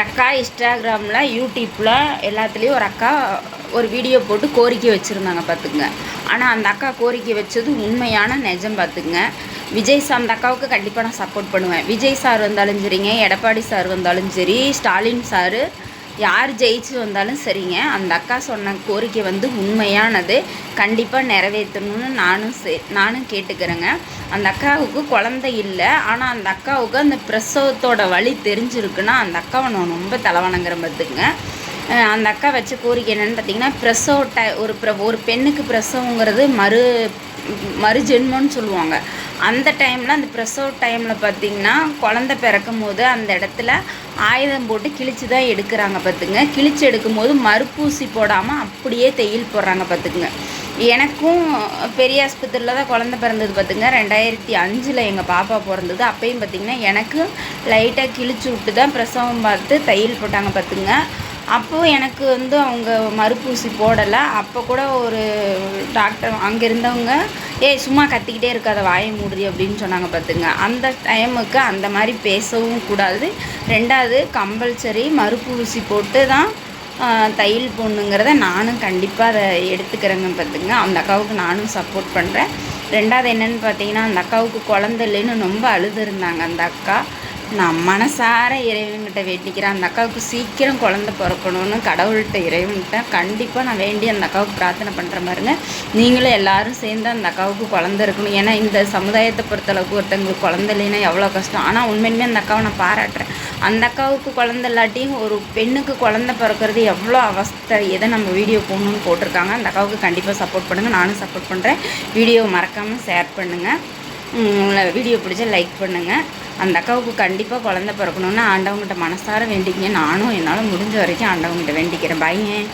அக்கா இன்ஸ்டாகிராமில் யூடியூப்பில் எல்லாத்துலேயும் ஒரு அக்கா ஒரு வீடியோ போட்டு கோரிக்கை வச்சுருந்தாங்க பார்த்துக்குங்க. ஆனால் அந்த அக்கா கோரிக்கை வச்சது உண்மையான நிஜம் பார்த்துக்குங்க. விஜய் சார் அந்த அக்காவுக்கு கண்டிப்பாக நான் சப்போர்ட் பண்ணுவேன். விஜய் சார் வந்தாலும் சரிங்க, எடப்பாடி சார் வந்தாலும் சரி, ஸ்டாலின் சார் யார் ஜெயிச்சு வந்தாலும் சரிங்க, அந்த அக்கா சொன்ன கோரிக்கை வந்து உண்மையானது. கண்டிப்பாக நிறைவேற்றணும்னு நானும் கேட்டுக்கிறேங்க. அந்த அக்காவுக்கு குழந்தை இல்லை, ஆனால் அந்த அக்காவுக்கு அந்த பிரசவத்தோட வலி தெரிஞ்சிருக்குன்னா அந்த அக்காவை நான் ரொம்ப தலைவணங்குறேன் பார்த்துக்குங்க. அந்த அக்கா வச்ச கோரிக்கை என்னென்னு பார்த்தீங்கன்னா, ஒரு பெண்ணுக்கு பிரசவங்கிறது மறுஜென்மம்னு சொல்லுவாங்க. அந்த டைமில் அந்த பிரசவ டைமில் பார்த்திங்கன்னா குழந்த பிறக்கும் போது அந்த இடத்துல ஆயுதம் போட்டு கிழிச்சு தான் எடுக்கிறாங்க பார்த்துங்க. கிழிச்சு எடுக்கும்போது மறுப்பூசி போடாமல் அப்படியே தையல் போடுறாங்க பார்த்துக்குங்க. எனக்கும் பெரிய ஆஸ்பத்திரியில் தான் குழந்த பிறந்தது பார்த்துங்க. 2005 எங்கள் பாப்பா பிறந்தது. அப்பையும் பார்த்திங்கன்னா எனக்கு லைட்டாக கிழிச்சு விட்டு தான் பிரசவம் பார்த்து தையல் போட்டாங்க பார்த்துங்க. அப்போது எனக்கு வந்து அவங்க மறுப்பூசி போடலை. அப்போ கூட ஒரு டாக்டர் அங்கே இருந்தவங்க, சும்மா கத்திக்கிட்டே இருக்காத வாயை மூடுறி அப்படின்னு சொன்னாங்க பார்த்துங்க. அந்த டைமுக்கு அந்த மாதிரி பேசவும் கூடாது. 2வது கம்பல்சரி மறுப்பூசி போட்டு தான் தையல் போடணுங்கிறத நானும் கண்டிப்பாக அதை எடுத்துக்கிறேங்க பார்த்துங்க. அந்த அக்காவுக்கு நானும் சப்போர்ட் பண்ணுறேன். 2வது என்னென்னு பார்த்தீங்கன்னா, அந்த அக்காவுக்கு குழந்தை இல்லைன்னு ரொம்ப அழுதுருந்தாங்க அந்த அக்கா. நான் மனசார இறைவன்கிட்ட வேண்டிக்கிறேன், அந்த அக்காவுக்கு சீக்கிரம் குழந்த பிறக்கணும்னு கடவுள்கிட்ட இறைவன்கிட்ட கண்டிப்பாக நான் வேண்டி அந்த அக்காவுக்கு பிரார்த்தனை பண்ணுற மாதிரிங்க. நீங்களும் எல்லோரும் சேர்ந்து அந்த அக்காவுக்கு குழந்த இருக்கணும். ஏன்னா இந்த சமுதாயத்தை பொறுத்தளவுக்கு ஒருத்தவங்களுக்கு குழந்தை இல்லைன்னா எவ்வளோ கஷ்டம். ஆனால் உண்மையுமே அந்த அக்காவை நான் பாராட்டுறேன். அந்த அக்காவுக்கு குழந்த இல்லாட்டியும் ஒரு பெண்ணுக்கு குழந்த பிறக்கிறது எவ்வளோ அவஸ்தை, எதை நம்ம வீடியோ போடணும்னு போட்டிருக்காங்க. அந்த அக்காவுக்கு கண்டிப்பாக சப்போர்ட் பண்ணுங்கள். நானும் சப்போர்ட் பண்ணுறேன். வீடியோவை மறக்காமல் ஷேர் பண்ணுங்கள். வீடியோ பிடிச்சா லைக் பண்ணுங்கள். அந்த அக்காவுக்கு கண்டிப்பாக குழந்த பிறக்கணுன்னு ஆண்டவங்கிட்ட மனசார வேண்டிங்க. நானும் என்னால் முடிஞ்ச வரைக்கும் ஆண்டவங்கிட்ட வேண்டிக்கிறேன். பையன்.